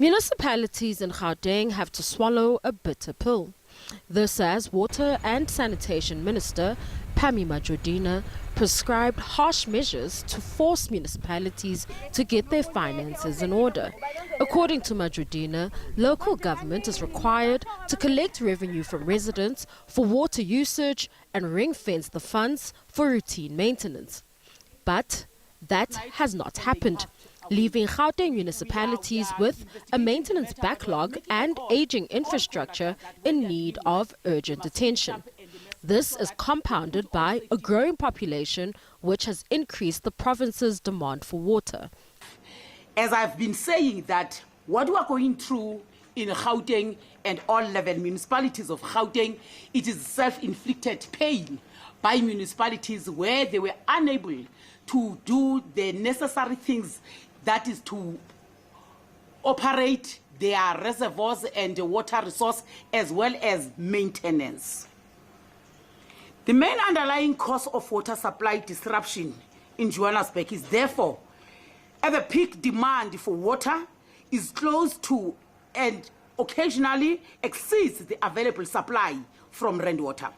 Municipalities in Gauteng have to swallow a bitter pill. This as Water and Sanitation Minister Pemmy Majodina prescribed harsh measures to force municipalities to get their finances in order. According to Majodina, local government is required to collect revenue from residents for water usage and ring-fence the funds for routine maintenance. But that has not happened, leaving Gauteng municipalities with a maintenance backlog and aging infrastructure in need of urgent attention. This is compounded by a growing population which has increased the province's demand for water. As I've been saying, that what we are going through in Gauteng and all level municipalities of Gauteng, it is self-inflicted pain by municipalities where they were unable to do the necessary things, that is to operate their reservoirs and the water resource as well as maintenance. The main underlying cause of water supply disruption in Johannesburg is therefore at the peak demand for water is close to and occasionally exceeds the available supply from rainwater.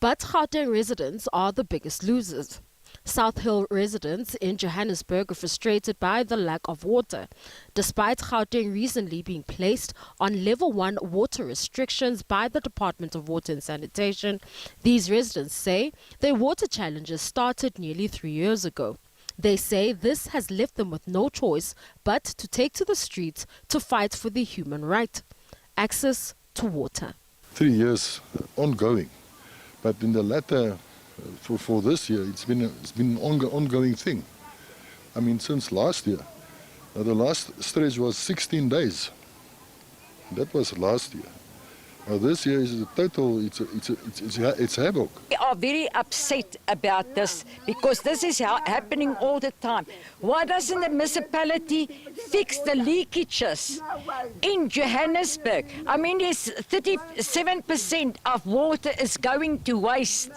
But Gauteng residents are the biggest losers. South Hill residents in Johannesburg are frustrated by the lack of water. Despite Gauteng recently being placed on level 1 water restrictions by the Department of Water and Sanitation, these residents say their water challenges started nearly 3 years ago. They say this has left them with no choice but to take to the streets to fight for the human right, access to water. 3 years ongoing, but in the latter for this year, it's been an ongoing thing. I mean, since last year. The last stretch was 16 days. That was last year. This year is the total, it's havoc. We are very upset about this because this is happening all the time. Why doesn't the municipality fix the leakages in Johannesburg? I mean, there's 37% of water is going to waste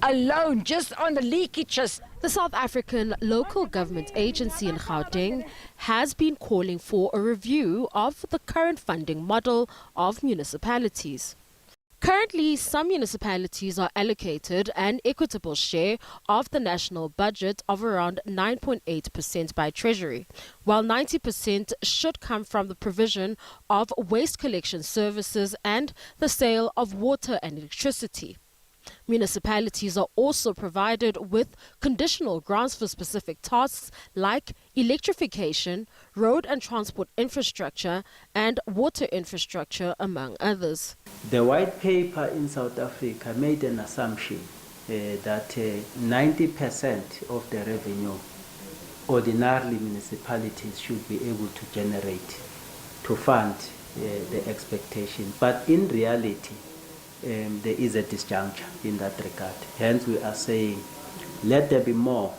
alone just on the leakages. The South African Local Government Agency in Gauteng has been calling for a review of the current funding model of municipalities. Currently, some municipalities are allocated an equitable share of the national budget of around 9.8% by Treasury, while 90% should come from the provision of waste collection services and the sale of water and electricity. Municipalities are also provided with conditional grants for specific tasks like electrification, road and transport infrastructure, and water infrastructure, among others. The white paper in South Africa made an assumption that 90% of the revenue ordinarily municipalities should be able to generate to fund the expectation. But in reality, there is a disjuncture in that regard. Hence, we are saying let there be more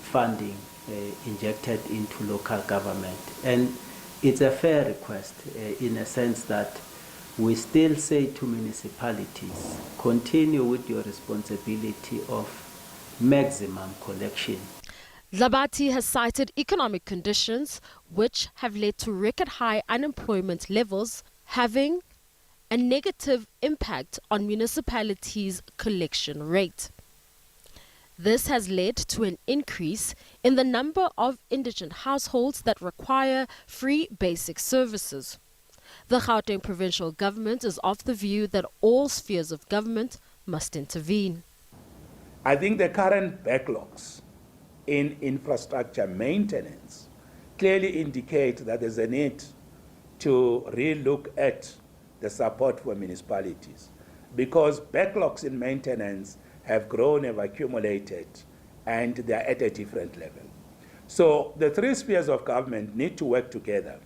funding injected into local government. And it's a fair request in a sense that we still say to municipalities, continue with your responsibility of maximum collection. Dlabathi has cited economic conditions which have led to record high unemployment levels, having a negative impact on municipalities' collection rate. This has led to an increase in the number of indigent households that require free basic services. The Gauteng provincial government is of the view that all spheres of government must intervene. I think the current backlogs in infrastructure maintenance clearly indicate that there's a need to re-look at the support for municipalities, because backlogs in maintenance have grown, have accumulated, and they are at a different level. So the three spheres of government need to work together.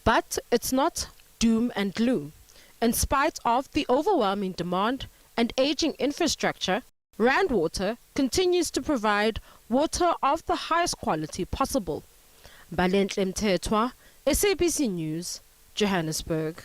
But it's not doom and gloom. In spite of the overwhelming demand and aging infrastructure, Rand Water continues to provide water of the highest quality possible. Balentle Mthethwa, SABC News, Johannesburg.